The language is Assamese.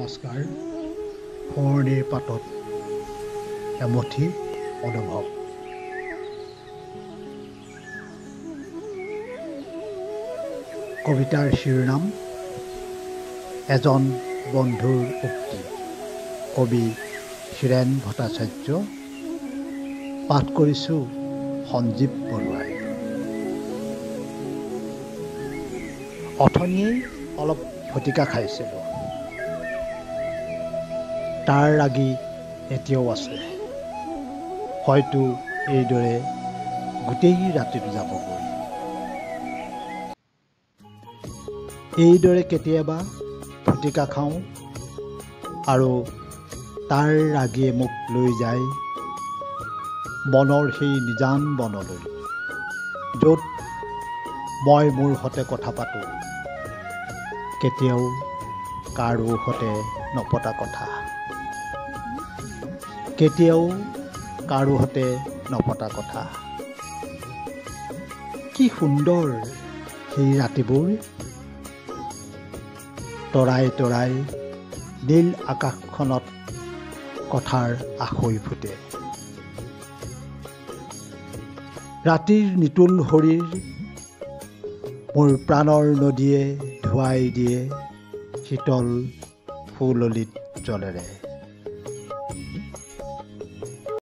নমস্কাৰ। সোঁৱৰণিৰ পাতত এমুঠি অনুভৱ। কবিতাৰ শিৰোনাম এজন বন্ধুৰ উক্তি। কবি হীৰেণ ভট্টাচাৰ্য। পাঠ কৰিছোঁ সঞ্জীৱ বৰুৱাই। অথনিয়েই অলপ ফটিকা খাইছিলোঁ। তাৰ লাগি এতিয়াও আছে। হয়তো এইদৰে গোটেই ৰাতিটো যাবগৈ। এইদৰে কেতিয়াবা ফটিকা খাওঁ আৰু তাৰ ৰাগিয়ে মোক লৈ যায় মনৰ সেই নিজান বনলৈ, য'ত মই মোৰ সতে কথা পাতোঁ, কেতিয়াও কাৰো সতে নপতা কথা, কেতিয়াও কাৰো সতে নপতা কথা। কি সুন্দৰ সেই ৰাতিবোৰ, তৰাই তৰাই নীল আকাশখনত কথাৰ আখৈ ফুটে। ৰাতিৰ নিতুল শৰীৰ মোৰ প্ৰাণৰ নদীয়ে ধুৱাই দিয়ে শীতল সুললিত জলেৰে।